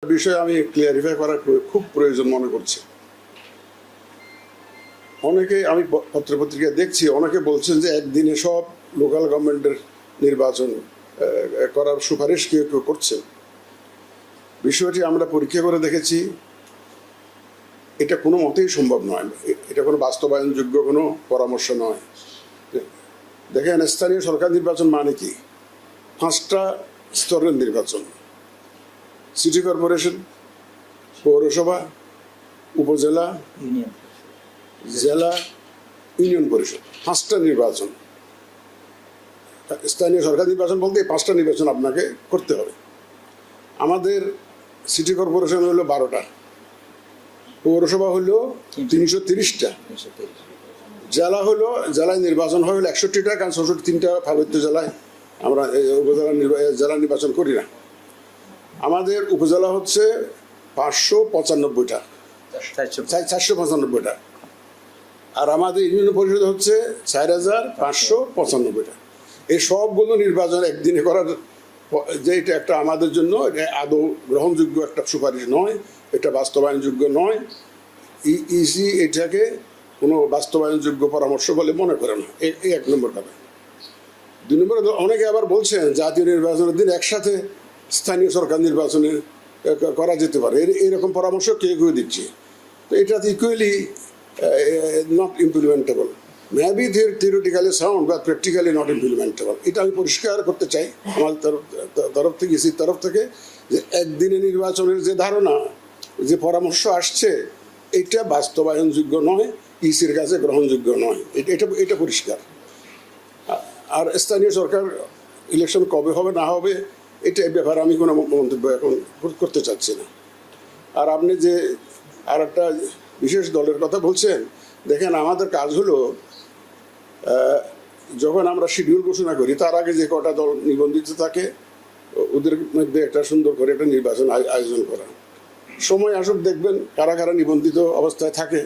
বিষয়ে আমি ক্লিয়ারিফাই করা খুব প্রয়োজন মনে করছি। অনেকে আমি পত্রপত্রিকায় দেখছি, অনেকে বলছেন যে একদিনে সব লোকাল গভর্নমেন্টের নির্বাচন করার সুপারিশ কেউ কেউ করছেন। বিষয়টি আমরা পরীক্ষা করে দেখেছি, এটা কোনো মতেই সম্ভব নয়। এটা কোনো বাস্তবায়নযোগ্য কোনো পরামর্শ নয়। দেখেন, স্থানীয় সরকার নির্বাচন মানে কি? 5টা স্তরের নির্বাচন: সিটি কর্পোরেশন, পৌরসভা, উপজেলা, জেলা, ইউনিয়ন পরিষদ। 5টা নির্বাচন। স্থানীয় সরকার নির্বাচন বলতে এই 5টা নির্বাচন আপনাকে করতে হবে। আমাদের সিটি কর্পোরেশন হলো 12টা, পৌরসভা হলো 330টা, জেলা হলো, জেলায় নির্বাচন হয় হলো 61টা, কারণ 63টা পার্বত্য জেলায় আমরা উপজেলা জেলা নির্বাচন করি না। আমাদের উপজেলা হচ্ছে 595টা, 495টা, আর আমাদের ইউনিয়ন পরিষদ হচ্ছে 4595টা। এই সবগুলো নির্বাচন একদিনে করার যে এটা একটা আমাদের জন্য আদৌ গ্রহণযোগ্য একটা সুপারিশ নয়, এটা বাস্তবায়নযোগ্য নয়। ইসি এটাকে কোনো বাস্তবায়নযোগ্য পরামর্শ বলে মনে করে না। এই 1 নম্বর কথা। 2 নম্বরে অনেকে আবার বলছেন জাতীয় নির্বাচনের দিন একসাথে স্থানীয় সরকার নির্বাচনে করা যেতে পারে, এরকম পরামর্শ কেউ কেউ দিচ্ছে। তো এটা equally not implementable. Maybe theoretically sound বা প্র্যাকটিক্যালি নট ইমপ্লিমেন্টেবল। এটা আমি পরিষ্কার করতে চাই আমাদের তরফ থেকে, ইসির তরফ থেকে, যে একদিনে নির্বাচনের যে ধারণা, যে পরামর্শ আসছে, এটা বাস্তবায়নযোগ্য নয়, ইসির কাছে গ্রহণযোগ্য নয়। এটা পরিষ্কার। আর স্থানীয় সরকার ইলেকশন কবে হবে না হবে এটা ব্যাপারে আমি কোনো মন্তব্য এখন করতে চাচ্ছি না। আর আপনি যে আর একটা বিশেষ দলের কথা বলছেন, দেখেন আমাদের কাজ হলো যখন আমরা শিডিউল ঘোষণা করি তার আগে যে কটা দল নিবন্ধিত থাকে ওদের মধ্যে একটা সুন্দর করে একটা নির্বাচন আয়োজন করা। সময় আসুক, দেখবেন কারা কারা নিবন্ধিত অবস্থায় থাকে,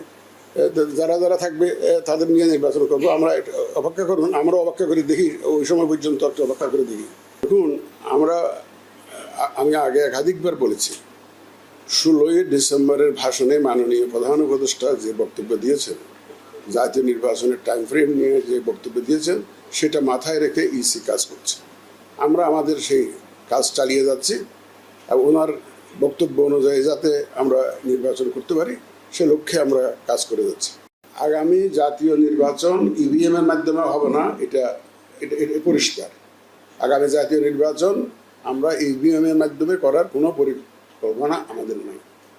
যারা যারা থাকবে তাদের নিয়ে নির্বাচন করবো। আমরা অপেক্ষা করুন, আমরাও অপেক্ষা করে দেখি, ওই সময় পর্যন্ত একটা অপেক্ষা করে দেখি। দেখুন, আমি আগে একাধিকবার বলেছি, 16ই ডিসেম্বরের ভাষণে মাননীয় প্রধান উপদেষ্টা যে বক্তব্য দিয়েছেন, জাতীয় নির্বাচনের টাইম ফ্রেম নিয়ে যে বক্তব্য দিয়েছেন, সেটা মাথায় রেখে ইসি কাজ করছে। আমরা আমাদের সেই কাজ চালিয়ে যাচ্ছি। ওনার বক্তব্য অনুযায়ী যাতে আমরা নির্বাচন করতে পারি সে লক্ষ্যে আমরা কাজ করে যাচ্ছি। আগামী জাতীয় নির্বাচন ইভিএম এর মাধ্যমে হবে না, এটা পরিষ্কার। আগামী জাতীয় নির্বাচন আমরা ইভিএম এর মাধ্যমে করার কোনো পরিকল্পনা আমাদের নেই।